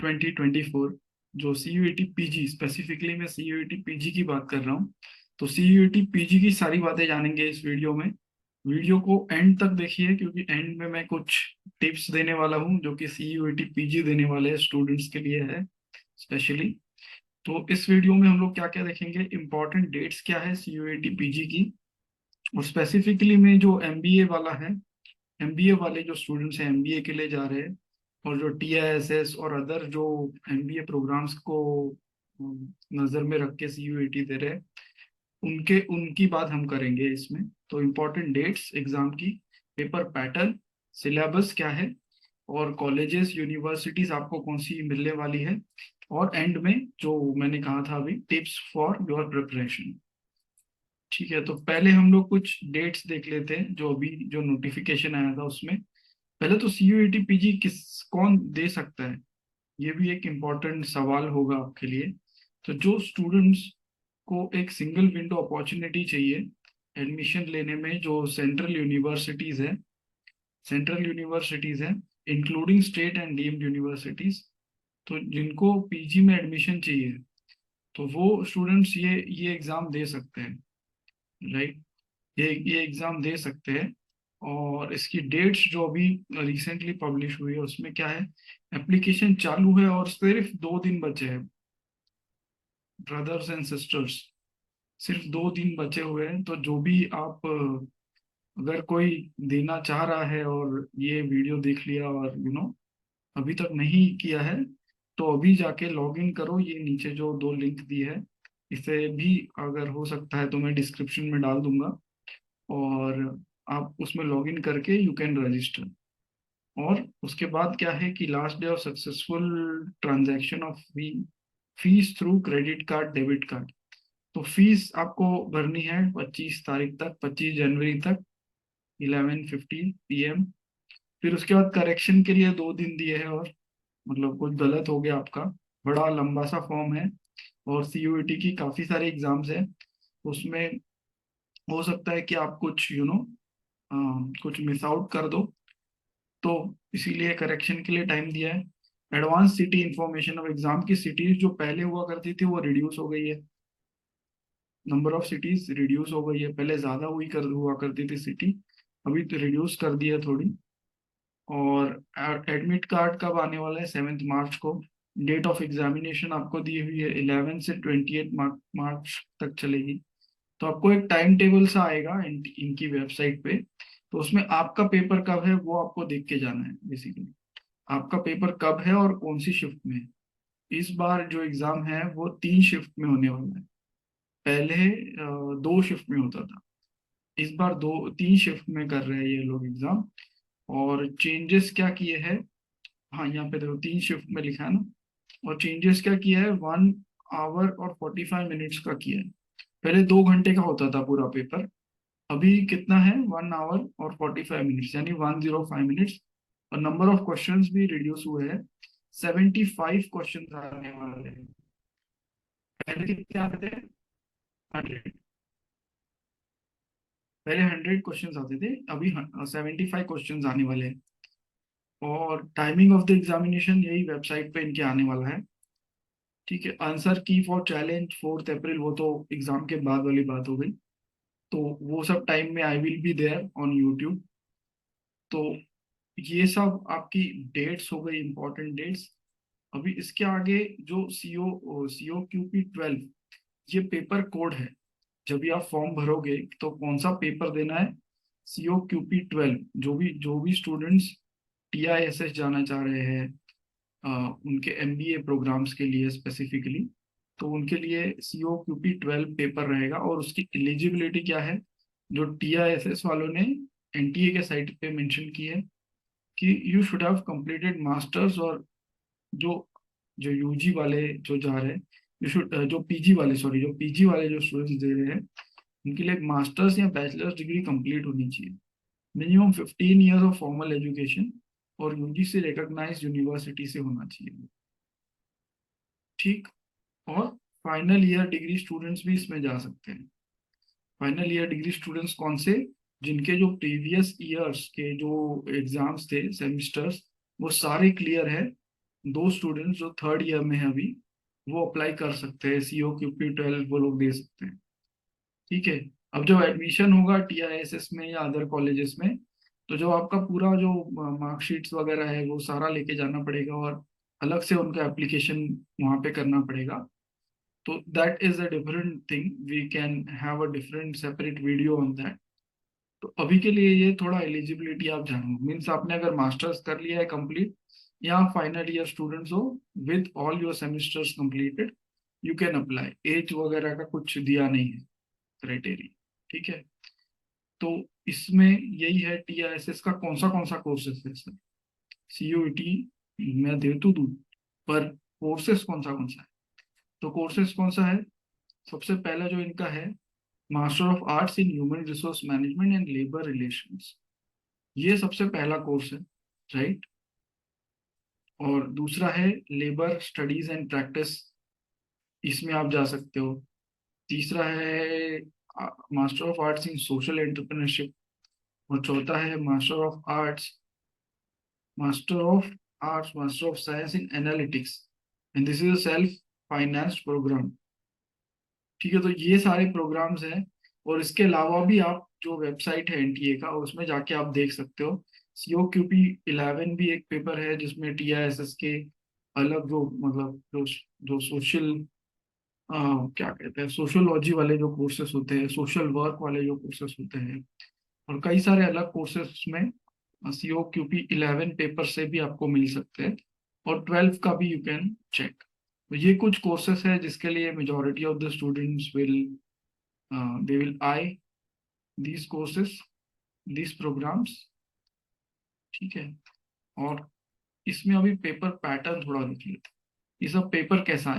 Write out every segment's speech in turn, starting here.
2024 जो CUET PG, specifically मैं CUET PG की बात कर रहा हूँ। तो CUET पीजी की सारी बातें जानेंगे इस वीडियो में। वीडियो को एंड तक देखिए, क्योंकि एंड में मैं कुछ टिप्स देने वाला हूँ जो कि CUET पीजी देने वाले स्टूडेंट्स के लिए है स्पेशली। तो इस वीडियो में हम लोग क्या क्या देखेंगे, इंपॉर्टेंट डेट्स क्या है CUET पीजी की, और स्पेसिफिकली में जो एमबीए वाला है, एमबीए वाले जो स्टूडेंट्स हैं एमबीए के लिए जा रहे हैं, और जो TISS और अदर जो एमबीए प्रोग्राम्स को नज़र में रख के CUET दे रहे हैं, उनके उनकी बात हम करेंगे इसमें। तो इम्पोर्टेंट डेट्स एग्जाम की, पेपर पैटर्न, सिलेबस क्या है, और कॉलेजेस यूनिवर्सिटीज आपको कौन सी मिलने वाली है, और एंड में जो मैंने कहा था अभी, टिप्स फॉर योर प्रिपरेशन। ठीक है, तो पहले हम लोग कुछ डेट्स देख लेते हैं जो अभी जो नोटिफिकेशन आया था उसमें। पहले तो CUET पीजी कौन दे सकता है, ये भी एक इम्पोर्टेंट सवाल होगा आपके लिए। तो जो स्टूडेंट्स को एक सिंगल विंडो अपॉर्चुनिटी चाहिए एडमिशन लेने में, जो सेंट्रल यूनिवर्सिटीज हैं including state and deemed universities, तो जिनको पीजी में एडमिशन चाहिए, तो वो स्टूडेंट्स ये एग्जाम दे सकते हैं, राइट। ये एग्जाम दे सकते हैं। और इसकी डेट्स जो अभी रिसेंटली पब्लिश हुई है उसमें क्या है, एप्लीकेशन चालू है और सिर्फ 2 दिन बचे हैं, ब्रदर्स एंड सिस्टर्स, सिर्फ 2 दिन बचे हुए हैं। तो जो भी आप अगर कोई देना चाह रहा है और ये वीडियो देख लिया और अभी तक नहीं किया है, तो अभी जाके लॉग इन करो, ये नीचे जो 2 लिंक दी है, इसे भी अगर हो सकता है तो मैं डिस्क्रिप्शन में डाल दूंगा, और आप उसमें लॉग इन करके यू कैन रजिस्टर। और उसके बाद क्या है कि last day of successful transaction of fees through credit card, debit card. तो फीस आपको भरनी है 25 तारीख तक, 25 जनवरी तक, 11:50 PM। फिर उसके बाद करेक्शन के लिए 2 दिन दिए हैं, और मतलब कुछ गलत हो गया आपका, बड़ा लंबा सा फॉर्म है, और CUET की काफी सारे एग्जाम्स हैं, उसमें हो सकता है कि आप कुछ कुछ मिस आउट कर दो, तो इसीलिए करेक्शन के लिए टाइम दिया है। Advance city information of exam की सिटीज जो पहले हुआ करती थी वो रिड्यूस हो गई है, नंबर ऑफ सिटीज रिड्यूस हो गई है, पहले ज्यादा हुआ करती थी सिटी, अभी तो रिड्यूस कर दी है थोड़ी। और एडमिट कार्ड कब आने वाला है, 7 मार्च को। डेट ऑफ एग्जामिनेशन आपको दी हुई है 11 से 28 मार्च तक चलेगी। तो आपको एक टाइम टेबल सा आएगा इनकी वेबसाइट पे, तो उसमें आपका पेपर कब है वो आपको देख के जाना है बेसिकली, आपका पेपर कब है और कौन सी शिफ्ट में है। इस बार जो एग्जाम है वो 3 शिफ्ट में होने वाला है, पहले 2 शिफ्ट में होता था, इस बार 3 शिफ्ट में कर रहे हैं ये लोग एग्जाम। और चेंजेस क्या किए हैं, हाँ यहाँ पे देखो 3 शिफ्ट में लिखा है ना, और चेंजेस क्या किया है, 1 आवर और 45 मिनट्स का किया है। पहले 2 घंटे का होता था पूरा पेपर, अभी कितना है, 1 आवर और 45 मिनट्स, यानी 105 मिनट्स। और नंबर ऑफ क्वेश्चंस भी रिड्यूस हुए हैं, 75 क्वेश्चन आने वाले हैं, पहले कितने आते थे, 100। पहले 100 क्वेश्चन आते थे, अभी 75 क्वेश्चन आने वाले हैं। और टाइमिंग ऑफ द एग्जामिनेशन यही वेबसाइट पे इनके आने वाला है। ठीक है, आंसर की फॉर चैलेंज 4 अप्रैल, वो तो एग्जाम के बाद वाली बात हो गई, तो वो सब टाइम में I will be there on YouTube. तो ये सब आपकी डेट्स हो गई, इंपॉर्टेंट डेट्स। अभी इसके आगे जो COQP 12, ये पेपर कोड है, जब भी आप फॉर्म भरोगे तो कौन सा पेपर देना है, COQP 12। जो भी स्टूडेंट्स TISS जाना चाह रहे हैं, उनके MBA प्रोग्राम्स के लिए स्पेसिफिकली, तो उनके लिए COQP 12 पेपर रहेगा। और उसकी एलिजिबिलिटी क्या है, जो TISS वालों ने NTA के साइट पे मेंशन की है कि you should have completed masters, और जो जो यूजी वाले जो जा रहे हैं, यू शुड जो पीजी वाले, सॉरी, जो पीजी वाले जो स्टूडेंट्स दे रहे हैं, उनके लिए मास्टर्स या बैचलर्स डिग्री कंप्लीट होनी चाहिए, minimum 15 years of formal education, और यूजी से रिकॉग्नाइज्ड यूनिवर्सिटी से होना चाहिए। ठीक। और फाइनल ईयर डिग्री स्टूडेंट्स भी इसमें जा सकते हैं। फाइनल ईयर डिग्री स्टूडेंट्स कौन से, जिनके जो प्रीवियस ईयर्स के जो एग्जाम्स थे, सेमिस्टर्स, वो सारे क्लियर है, दो स्टूडेंट्स जो थर्ड ईयर में है अभी, वो अप्लाई कर सकते हैं, COQP 12 वो लोग दे सकते हैं। ठीक है। अब जब एडमिशन होगा TISS में या अदर कॉलेजेस में, तो जो आपका पूरा जो मार्कशीट्स वगैरह है वो सारा लेके जाना पड़ेगा, और अलग से उनका एप्लीकेशन वहाँ पे करना पड़ेगा। तो that is a different thing, we can have a different separate video on that. तो अभी के लिए ये थोड़ा एलिजिबिलिटी आप जानो, मीन्स आपने अगर मास्टर्स कर लिया है कंप्लीट, या फाइनल ईयर स्टूडेंट्स हो with all your semesters completed, you can apply. Age वगैरह का कुछ दिया नहीं है क्राइटेरिया। ठीक है। तो इसमें यही है, TISS का कौन सा कोर्सेस है सर। CUET मैं दे तो दूँ, पर कोर्सेस कौन सा है। तो कोर्सेस कौन सा है, सबसे पहला जो इनका है, master of arts in human resource management and labour relations, ये सबसे पहला कोर्स है, राइट। और दूसरा है लेबर स्टडीज एंड प्रैक्टिस, इसमें आप जा सकते हो। तीसरा है master of arts in social entrepreneurship. और चौथा है master of science in analytics, and this is a self financed programme. ठीक है। तो ये सारे प्रोग्राम्स हैं, और इसके अलावा भी आप जो वेबसाइट है NTA का, उसमें जाके आप देख सकते हो। COQP 11 भी एक पेपर है जिसमें TISS के अलग जो मतलब जो सोशल क्या कहते हैं, सोशियोलॉजी वाले जो कोर्सेस होते हैं, सोशल वर्क वाले जो कोर्सेस होते हैं, और कई सारे अलग कोर्सेस में COQP 11 पेपर से भी आपको मिल सकते हैं। और 12 का भी यू कैन चेक। तो ये कुछ कोर्सेस है जिसके लिए majority of the students will they will I these courses, these programs। ठीक है। और इसमें अभी पेपर पैटर्न थोड़ा देख लेते हैं। ये सब पेपर कैसा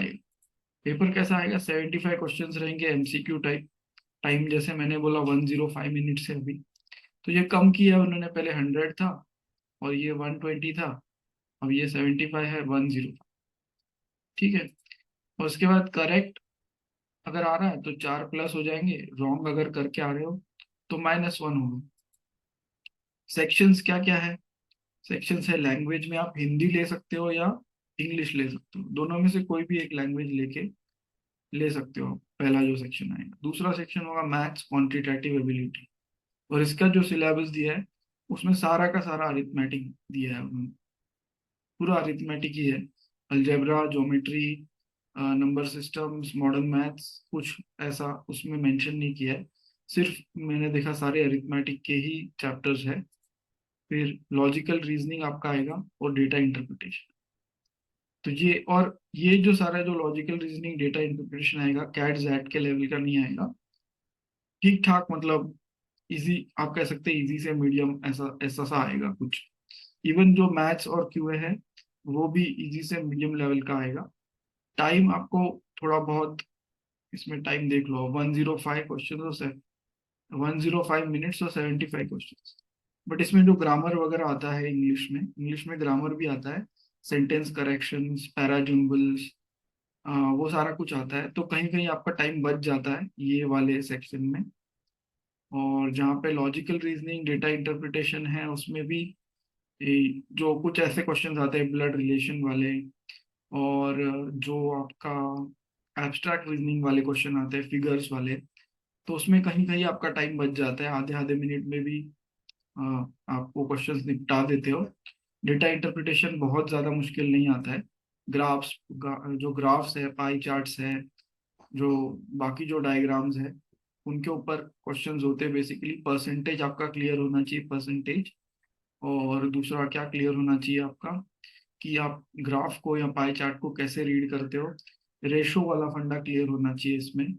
आएगा, 75 क्वेश्चंस रहेंगे MCQ टाइप। टाइम जैसे मैंने बोला 105 मिनट से अभी, तो ये कम किया है उन्होंने, पहले 100 था और ये 120 था, अब ये 75 है, 105। ठीक है। और उसके बाद करेक्ट अगर आ रहा है तो 4+ हो जाएंगे, रॉन्ग अगर करके आ रहे हो तो -1 होगा। सेक्शंस क्या क्या है, सेक्शंस है लैंग्वेज में, आप हिंदी ले सकते हो या इंग्लिश ले सकते हो, दोनों में से कोई भी एक लैंग्वेज लेके ले सकते हो। पहला जो सेक्शन आएगा, दूसरा सेक्शन होगा मैथ्स क्वांटिटेटिव एबिलिटी, और इसका जो सिलेबस दिया है उसमें सारा का सारा अरिथमेटिक दिया है उन्होंने, पूरा अरिथमेटिक ही है। Algebra, geometry, number systems, modern maths, कुछ ऐसा उसमें मेंशन नहीं किया है। सिर्फ मैंने देखा सारे अरिथमेटिक के ही चैप्टर्स है। फिर लॉजिकल रीजनिंग आपका आएगा, और डेटा इंटरप्रिटेशन। तो ये जो सारा जो लॉजिकल रीजनिंग डेटा इंटरप्रिटेशन आएगा, कैट जैट के लेवल का नहीं आएगा, ठीक ठाक मतलब इजी, आप कह सकते हैं इजी से मीडियम, ऐसा ऐसा सा आएगा कुछ। इवन जो मैथ्स और QA है वो भी इजी से मीडियम लेवल का आएगा। टाइम आपको थोड़ा बहुत, इसमें टाइम देख लो, 105 क्वेश्चन, 105 मिनट्स और 75 क्वेश्चन। बट इसमें जो ग्रामर वगैरह आता है इंग्लिश में ग्रामर भी आता है, सेंटेंस करेक्शंस, पैराजुम्बल्स, वो सारा कुछ आता है, तो कहीं कहीं आपका टाइम बच जाता है ये वाले सेक्शन में। और जहाँ पे लॉजिकल रीजनिंग डेटा इंटरप्रिटेशन है उसमें भी जो कुछ ऐसे क्वेश्चंस आते हैं ब्लड रिलेशन वाले, और जो आपका एब्स्ट्रैक्ट रीजनिंग वाले क्वेश्चन आते हैं फिगर्स वाले, तो उसमें कहीं कहीं आपका टाइम बच जाता है, आधे आधे मिनट में भी अ, आप वो क्वेश्चंस निपटा देते हो। डेटा इंटरप्रिटेशन बहुत ज़्यादा मुश्किल नहीं आता है। ग्राफ्स, जो ग्राफ्स है, पाई चार्ट्स है, जो बाकी जो डायग्राम्स है, उनके ऊपर क्वेश्चंस होते हैं बेसिकली। परसेंटेज आपका क्लियर होना चाहिए, परसेंटेज। और दूसरा क्या क्लियर होना चाहिए आपका, कि आप ग्राफ को या पाई चार्ट को कैसे रीड करते हो। रेशो वाला फंडा क्लियर होना चाहिए इसमें।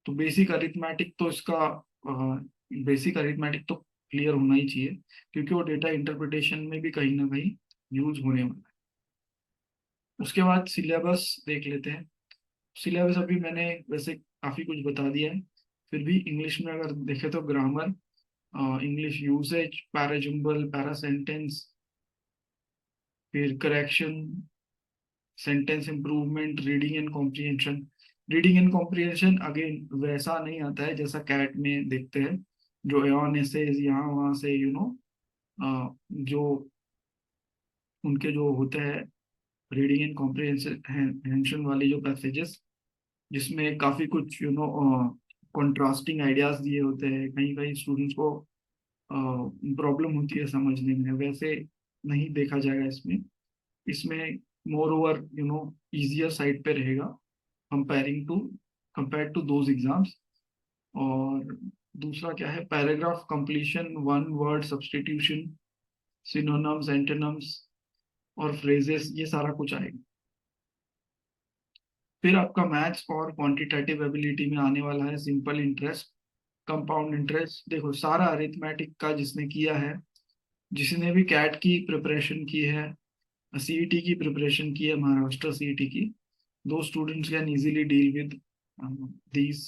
तो बेसिक अरिथमेटिक तो क्लियर होना ही चाहिए, क्योंकि वो डेटा इंटरप्रिटेशन में भी कहीं ना कहीं यूज होने वाला है। उसके बाद सिलेबस देख लेते हैं। सिलेबस अभी मैंने वैसे काफी कुछ बता दिया है, फिर भी इंग्लिश में अगर देखें तो grammar, English usage, parajumble, para sentence, फिर correction, sentence improvement, reading and comprehension. Reading and comprehension again वैसा नहीं आता है जैसा कैट में देखते हैं, जो एन एसेज यहाँ वहाँ से जो उनके जो होते हैं रीडिंग एंड कॉम्प्रिहेंशन वाले जो पैसेजेस, जिसमें काफी कुछ कंट्रास्टिंग आइडियाज दिए होते हैं, कहीं कहीं स्टूडेंट्स को प्रॉब्लम होती है समझने में, वैसे नहीं देखा जाएगा इसमें। इसमें मोर ओवर इजियर साइड पे रहेगा, comparing to compare to those exams. और दूसरा क्या है, paragraph completion, one word substitution, synonyms, antonyms और फ्रेजेस, ये सारा कुछ आएगा। फिर आपका मैथ्स और क्वांटिटेटिव एबिलिटी में आने वाला है सिंपल इंटरेस्ट, कंपाउंड इंटरेस्ट। देखो सारा अरिथमेटिक का जिसने किया है, जिसने भी कैट की प्रिपरेशन की है, सीईटी की प्रिपरेशन की है, महाराष्ट्र सीईटी की, दो students can easily deal with these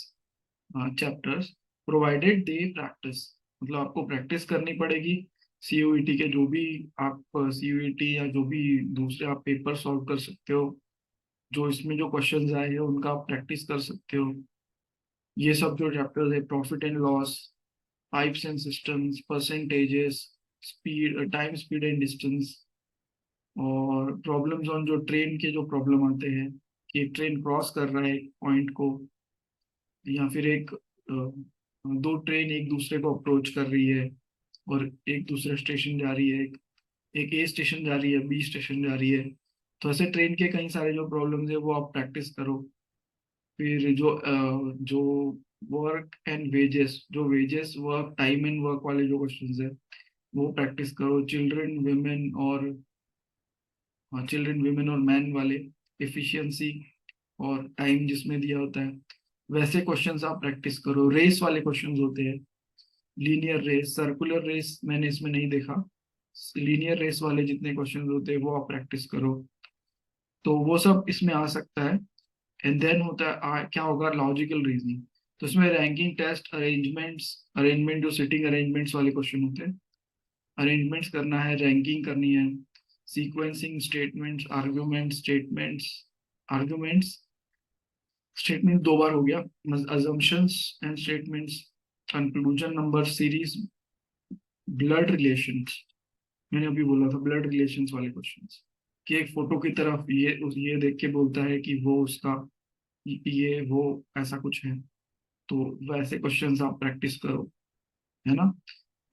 chapters provided they practice. मतलब आपको प्रैक्टिस करनी पड़ेगी। सीयूईटी के जो भी आप सीयूईटी या जो भी दूसरे आप पेपर सॉल्व कर सकते हो, जो इसमें जो क्वेश्चंस आए हैं उनका आप प्रैक्टिस कर सकते हो। ये सब जो चैप्टर्स है, profit and loss, pipes and systems, percentages, speed, time, speed and distance, और प्रॉब्लम्स ऑन जो ट्रेन के जो प्रॉब्लम आते हैं कि ट्रेन क्रॉस कर रहा है एक पॉइंट को, या फिर दो ट्रेन एक दूसरे को अप्रोच कर रही है और एक दूसरे स्टेशन जा रही है, एक ए स्टेशन जा रही है, बी स्टेशन जा रही है। तो ऐसे ट्रेन के कई सारे जो प्रॉब्लम्स है वो आप प्रैक्टिस करो। फिर जो वर्क एंड वेजेस, जो wages, work, time and work वाले जो क्वेश्चंस है वो प्रैक्टिस करो। चिल्ड्रन वुमेन और मैन वाले, एफिशिएंसी और टाइम जिसमें दिया होता है, वैसे क्वेश्चंस आप प्रैक्टिस करो। रेस वाले क्वेश्चंस होते हैं, लीनियर रेस, सर्कुलर रेस मैंने इसमें नहीं देखा। लीनियर रेस वाले जितने क्वेश्चंस होते हैं वो आप प्रैक्टिस करो। तो वो सब इसमें आ सकता है। एंड देन होता है क्या होगा, लॉजिकल रीजनिंग। तो इसमें रैंकिंग टेस्ट, अरेंजमेंट जो सिटिंग अरेंजमेंट्स वाले क्वेश्चन होते हैं, अरेंजमेंट्स करना है, रैंकिंग करनी है, सीक्वेंसिंग, आर्ग्यूमेंट्स स्टेटमेंट दो बार हो गया, assumptions and statements, conclusion, number series, blood relations. मैंने अभी बोला था ब्लड रिलेशंस वाले क्वेश्चंस, कि एक फोटो की तरफ ये देख के बोलता है कि वो उसका ये वो ऐसा कुछ है। तो वैसे क्वेश्चंस आप प्रैक्टिस करो, है ना।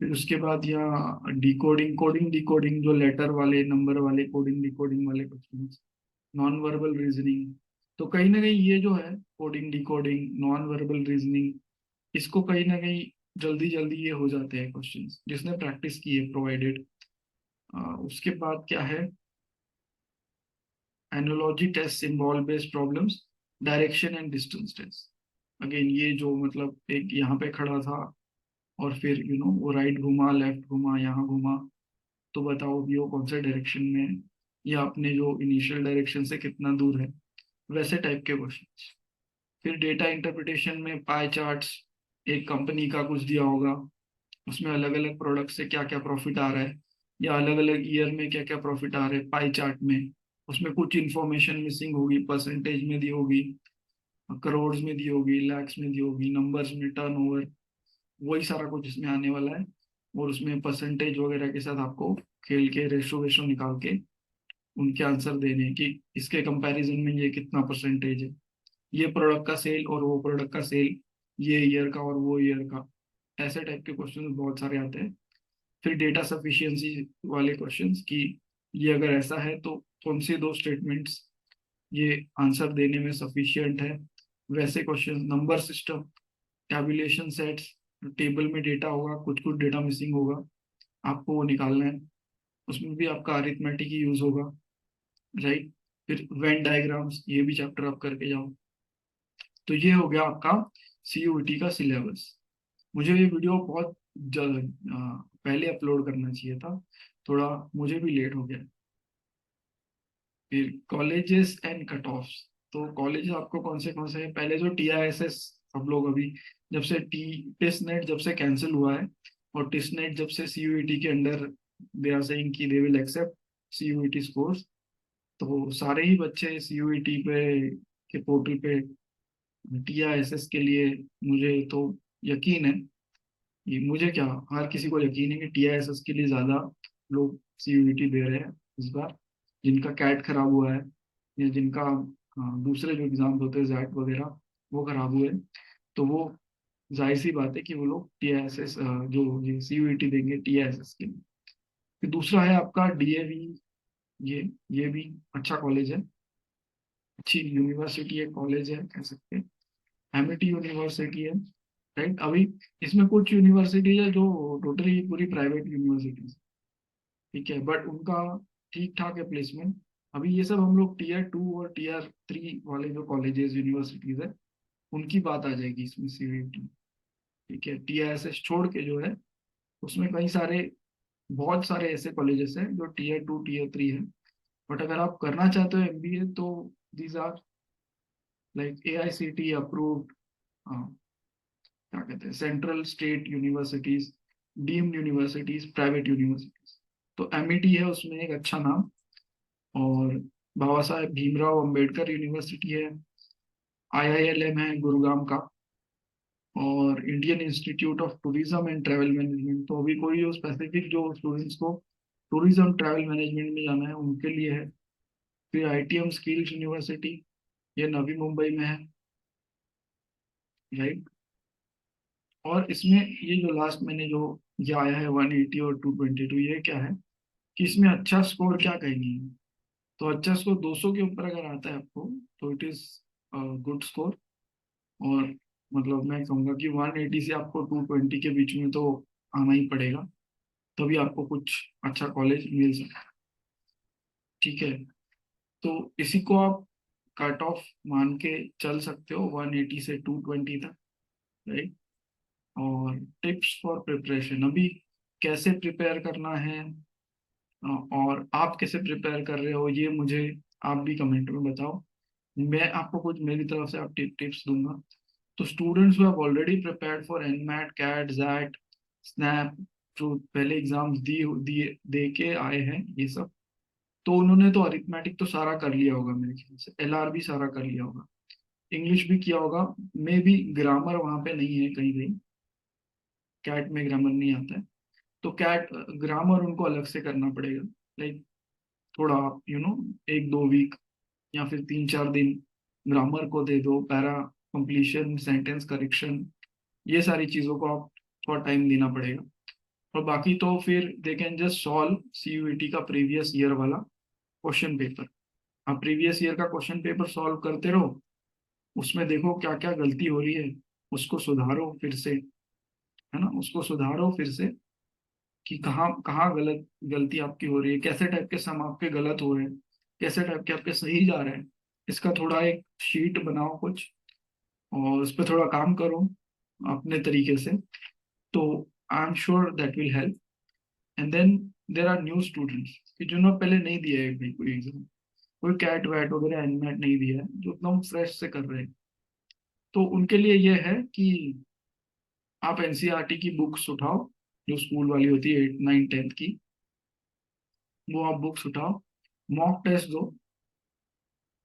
फिर उसके बाद यहाँ डिकोडिंग, कोडिंग डिकोडिंग, जो लेटर वाले, नंबर वाले, कोडिंग डिकोडिंग वाले क्वेश्चंस, नॉन वर्बल रीजनिंग। तो कहीं ना कहीं ये जो है coding decoding, non verbal reasoning, इसको कहीं ना कहीं जल्दी जल्दी ये हो जाते हैं क्वेश्चंस जिसने प्रैक्टिस की है, प्रोवाइडेड। उसके बाद क्या है, analogy test, symbol based problems, direction and distance test. Again ये जो मतलब एक यहाँ पे खड़ा था और फिर वो राइट घुमा, लेफ्ट घुमा, यहाँ घुमा, तो बताओ कि वो कौन से डायरेक्शन में है, या अपने जो इनिशियल डायरेक्शन से कितना दूर है, वैसे टाइप के क्वेश्चन। फिर डेटा इंटरप्रिटेशन में पाई चार्ट्स, एक कंपनी का कुछ दिया होगा, उसमें अलग अलग प्रोडक्ट से क्या क्या प्रॉफिट आ रहा है, या अलग अलग ईयर में क्या क्या प्रॉफिट आ रहा है पाई चार्ट में, उसमें कुछ इंफॉर्मेशन मिसिंग होगी, परसेंटेज में दी होगी, करोड़ में दी होगी, लैक्स में दी होगी, नंबर्स में, टर्नओवर, वही सारा कुछ इसमें आने वाला है। और उसमें परसेंटेज वगैरह के साथ आपको खेल के रेशो वेशो निकाल के उनके आंसर देने हैं कि इसके कंपैरिजन में ये कितना परसेंटेज है, ये प्रोडक्ट का सेल और वो प्रोडक्ट का सेल, ये ईयर का और वो ईयर का। ऐसे टाइप के क्वेश्चन बहुत सारे आते हैं। फिर डेटा सफिशिएंसी वाले क्वेश्चंस कि ये अगर ऐसा है तो कौन सी दो स्टेटमेंट्स ये आंसर देने में सफिशिएंट है, वैसे question. Number system, tabulation sets, table में डेटा होगा, कुछ कुछ डेटा मिसिंग होगा, आपको वो निकालना है, उसमें भी आपका अरिथमेटिक ही यूज होगा, राइट। फिर वेन डायग्राम्स, ये भी चैप्टर आप करके जाओ। तो ये हो गया आपका सीयूईटी का सिलेबस। मुझे ये वीडियो बहुत पहले अपलोड करना चाहिए था, थोड़ा मुझे भी लेट हो गया। फिर कॉलेजेस एंड कट ऑफ। तो कॉलेज आपको कौन से हैं, पहले जो टीआईएसएस, सब लोग अभी जब से टेस्ट नेट जब से कैंसिल हुआ है, और टेस्ट नेट जब से सीयूईटी के अंडर दे आर सेइंग कि they will accept CUET scores, तो सारे ही बच्चे सीयूईटी पे के पोर्टल पे टीआईएसएस के लिए, मुझे तो यकीन है, ये मुझे क्या, हर किसी को यकीन है कि टीआईएसएस के लिए ज्यादा लोग सीयूईटी दे रहे हैं इस बार। जिनका कैट खराब हुआ है या जिनका दूसरे जो एग्जाम्स होते हैं जैट वगैरह वो खराब हुए, तो वो जाहिर सी बात है कि वो लोग TISS जो ये CUET देंगे TISS के लिए। फिर दूसरा है आपका DAV। ये भी अच्छा कॉलेज है, अच्छी यूनिवर्सिटी है, कॉलेज है कह सकते हैं। एमिटी यूनिवर्सिटी है, राइट। अभी इसमें कुछ यूनिवर्सिटी है जो टोटली पूरी प्राइवेट यूनिवर्सिटी, ठीक है, बट उनका ठीक ठाक है प्लेसमेंट। अभी ये सब हम लोग Tier 2 और Tier 3 वाले जो कॉलेजेस यूनिवर्सिटीज है उनकी बात आ जाएगी इसमें CUET। ठीक है, TISS छोड़ के जो है उसमें कई सारे, बहुत सारे ऐसे कॉलेजेस हैं जो Tier 2 Tier 3 है। बट अगर आप करना चाहते हो MBA तो these are like AICTE approved, क्या कहते हैं, central state universities, deemed universities, private universities. तो MET है उसमें एक अच्छा नाम। और बाबा साहेब भीमराव अंबेडकर यूनिवर्सिटी है, IILM है गुरुग्राम का, और Indian institute of tourism and travel management. तो अभी कोई जो स्पेसिफिक जो स्टूडेंट्स को टूरिज्म ट्रैवल मैनेजमेंट में जाना है उनके लिए है। फिर ITM स्किल्स यूनिवर्सिटी, ये नवी मुंबई में है, राइट। और इसमें ये जो लास्ट मैंने जो ये आया है 180 और 222, ये क्या है कि इसमें अच्छा स्कोर क्या कहेंगे। तो अच्छा स्कोर 200 के ऊपर अगर आता है आपको तो इट इज गुड स्कोर। और मतलब मैं कहूँगा कि 180 से आपको 220 के बीच में तो आना ही पड़ेगा, तभी आपको कुछ अच्छा कॉलेज मिल सकता है। ठीक है, तो इसी को आप कट ऑफ मान के चल सकते हो 180 से 220 तक, राइट। और टिप्स फॉर प्रिपरेशन, अभी कैसे प्रिपेयर करना है और आप कैसे प्रिपेयर कर रहे हो ये मुझे आप भी कमेंट में बताओ। मैं आपको कुछ मेरी तरफ से आप टिप्स दूंगा। तो students who have already prepared for NMAT CAT XAT SNAP, जो पहले एग्जाम्स दिए दे के आए हैं ये सब, तो उन्होंने तो अरिथमेटिक तो सारा कर लिया होगा मेरे ख्याल से, LR भी सारा कर लिया होगा, इंग्लिश भी किया होगा। मे भी ग्रामर वहां पे नहीं है कहीं कहीं, कैट में ग्रामर नहीं आता है, तो कैट ग्रामर उनको अलग से करना पड़ेगा। लाइक थोड़ा एक दो वीक या फिर 3 4 दिन ग्रामर को दे दो, पैरा कंप्लीशन, सेंटेंस करेक्शन, ये सारी चीजों को आप थोड़ा टाइम देना पड़ेगा। और बाकी तो फिर they can just solve CUET का प्रीवियस ईयर वाला क्वेश्चन पेपर। आप प्रीवियस ईयर का क्वेश्चन पेपर सॉल्व करते रहो, उसमें देखो क्या क्या गलती हो रही है, उसको सुधारो फिर से, है ना, उसको सुधारो फिर से कि कहाँ कहाँ गलती आपकी हो रही है, कैसे टाइप के सम आपके गलत हो रहे हैं, कैसे टाइप के आपके सही जा रहे हैं। इसका थोड़ा एक शीट बनाओ कुछ, और उस पर थोड़ा काम करो अपने तरीके से। तो I am sure that will help. And then there are new students कि जिन्होंने पहले नहीं दिया है भाई कोई एग्जाम, कोई कैट वैट वगैरह एनमेट नहीं दिया है, जो एकदम फ्रेश से कर रहे हैं, तो उनके लिए ये है कि आप NCERT की बुक्स उठाओ, जो स्कूल वाली होती है 8 9 10 की, वो आप बुक्स उठाओ, मॉक टेस्ट दो।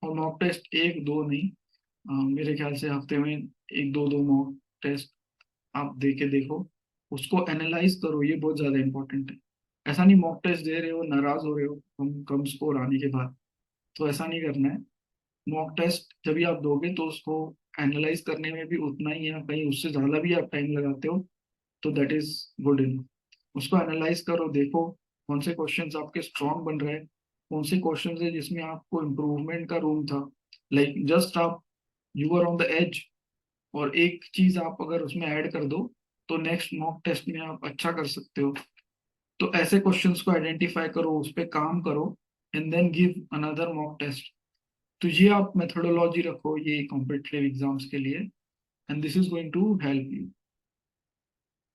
और मॉक टेस्ट एक दो नहीं, मेरे ख्याल से हफ्ते में एक दो दो मॉक टेस्ट आप दे के देखो, उसको एनालाइज करो, ये बहुत ज्यादा इंपॉर्टेंट है। ऐसा नहीं मॉक टेस्ट दे रहे हो नाराज हो रहे हो कम कम स्कोर आने के बाद, तो ऐसा नहीं करना है। मॉक टेस्ट जब भी आप दोगे तो उसको एनालाइज करने में भी उतना ही है, कहीं उससे ज्यादा भी आप टाइम लगाते हो तो दैट इज गुड इनफ। उसको एनालाइज करो, देखो कौन से क्वेश्चंस आपके स्ट्रॉन्ग बन रहे हैं, कौन से क्वेश्चंस है जिसमें आपको इम्प्रूवमेंट का रूम था। लाइक जस्ट आप you are on the edge, और एक चीज आप अगर उसमें ऐड कर दो तो नेक्स्ट मॉक टेस्ट में आप अच्छा कर सकते हो। तो ऐसे क्वेश्चंस को आइडेंटिफाई करो, उस पर काम करो, and then give another mock test. तो ये आप मेथोडोलॉजी रखो ये कॉम्पिटिटिव एग्जाम्स के लिए, and this is going to help you.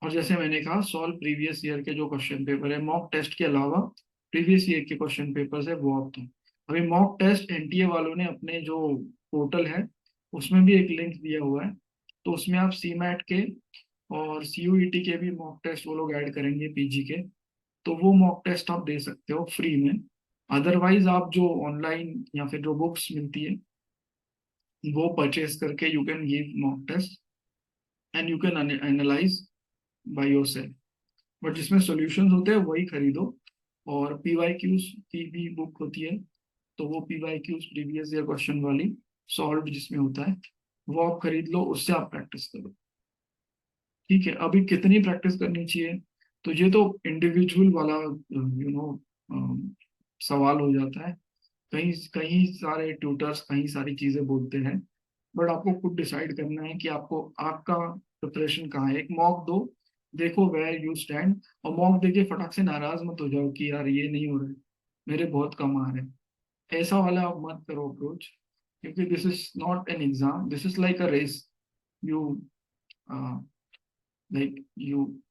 और जैसे मैंने कहा सॉल्व प्रीवियस ईयर के जो क्वेश्चन पेपर है, मॉक टेस्ट के अलावा प्रीवियस ईयर के क्वेश्चन पेपर्स है वो आप दो। अभी मॉक टेस्ट NTA वालों ने अपने जो पोर्टल है उसमें भी एक लिंक दिया हुआ है, तो उसमें आप CMAT के और CUET के भी मॉक टेस्ट वो लोग ऐड करेंगे PG के, तो वो मॉक टेस्ट आप दे सकते हो फ्री में। अदरवाइज आप जो ऑनलाइन या फिर जो बुक्स मिलती है वो परचेज करके you can give mock test and you can analyse by yourself. But जिसमें सॉल्यूशंस होते हैं वही खरीदो। और PYQs की भी बुक होती है, तो वो PYQs प्रीवियस ईयर क्वेश्चन वाली सॉल्व जिसमें होता है वो आप खरीद लो, उससे आप प्रैक्टिस करो। ठीक है, अभी कितनी प्रैक्टिस करनी चाहिए, तो ये तो इंडिविजुअल वाला सवाल हो जाता है। कई कई सारे ट्यूटर्स कई सारी चीजें बोलते हैं, बट आपको खुद डिसाइड करना है कि आपको आपका प्रिपरेशन कहाँ है। एक मॉक दो, देखो वेयर यू स्टैंड, और मॉक देके फटाक से नाराज मत हो जाओ कि यार ये नहीं हो रहा है, मेरे बहुत कम आ रहे हैं। ऐसा वाला आप मत करो अप्रोच, क्योंकि this is not an exam, this is like a race. You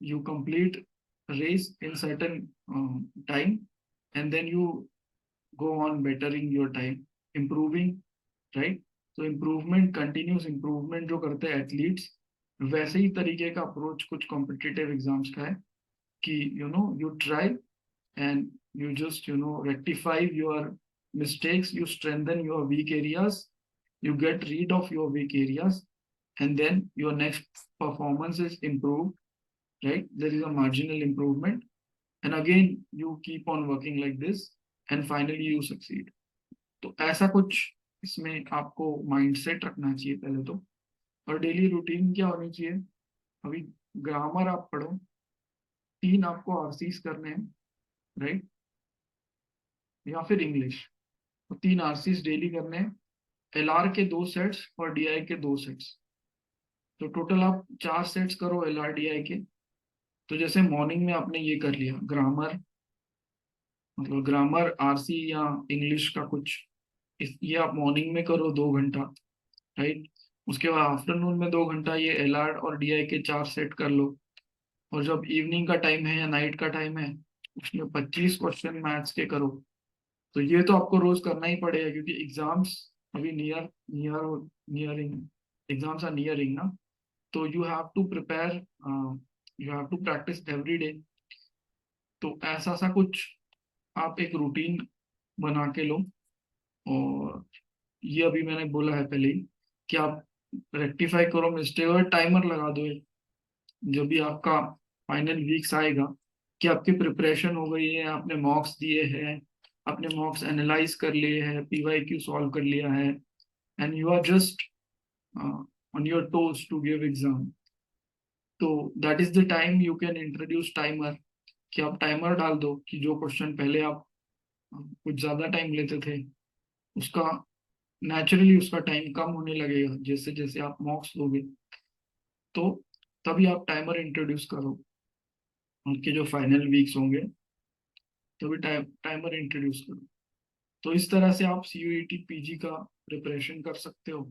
you complete race in certain time, and then you go on bettering your time, improving, right? तो इम्प्रूवमेंट, कंटिन्यूस इम्प्रूवमेंट जो करते हैं athletes, वैसे ही तरीके का approach कुछ competitive exams का है कि you try and you just rectify your mistakes, you strengthen your weak areas, you get rid of your weak areas, and then your next performance is improved, right? There is a marginal improvement, and again you keep on working like this, and finally you succeed. तो ऐसा कुछ इसमें आपको mindset रखना चाहिए पहले तो। और डेली रूटीन क्या होनी चाहिए, अभी ग्रामर आप पढ़ो, 3 आपको आरसीज करने हैं, राइट, या फिर इंग्लिश, तो 3 आरसीज डेली करने हैं, एलआर के 2 सेट्स और डीआई के 2 सेट्स, तो टोटल आप 4 सेट्स करो एलआर डीआई के। तो जैसे मॉर्निंग में आपने ये कर लिया ग्रामर, मतलब ग्रामर आरसी या इंग्लिश का कुछ, ये आप मॉर्निंग में करो 2 घंटा, राइट। उसके बाद आफ्टरनून में 2 घंटा ये एलआर और डीआई के 4 सेट कर लो। और जब इवनिंग का टाइम है या नाइट का टाइम है, उसमें 25 क्वेश्चन मैथ्स के करो। तो ये तो आपको रोज करना ही पड़ेगा, क्योंकि एग्जाम्स अभी नियरिंग, एग्जाम्स आर नियरिंग ना। तो you have to prepare, you have to practise every day. तो ऐसा सा कुछ आप एक रूटीन बना के लो। और ये अभी मैंने बोला है पहले ही कि आप रेक्टिफाई करो मिस्टेक, और टाइमर लगा दो एक, जब भी आपका फाइनल वीक्स आएगा कि आपकी प्रिपरेशन हो गई है, आपने मॉक्स दिए हैं, आपने मॉक्स एनालाइज कर लिए हैं, पीवाईक्यू सॉल्व कर लिया है, and you are just on your toes to give exam. तो that is the time you can introduce timer, कि आप टाइमर डाल दो कि जो क्वेश्चन पहले आप कुछ ज्यादा टाइम लेते थे, उसका नेचुरली उसका टाइम कम होने लगेगा जैसे जैसे आप मॉक्स लोगे। तो तभी आप टाइमर इंट्रोड्यूस करो, उनके जो फाइनल वीक्स होंगे तभी टाइमर इंट्रोड्यूस करो। तो इस तरह से आप सीयूईटी पीजी का प्रिपरेशन कर सकते हो।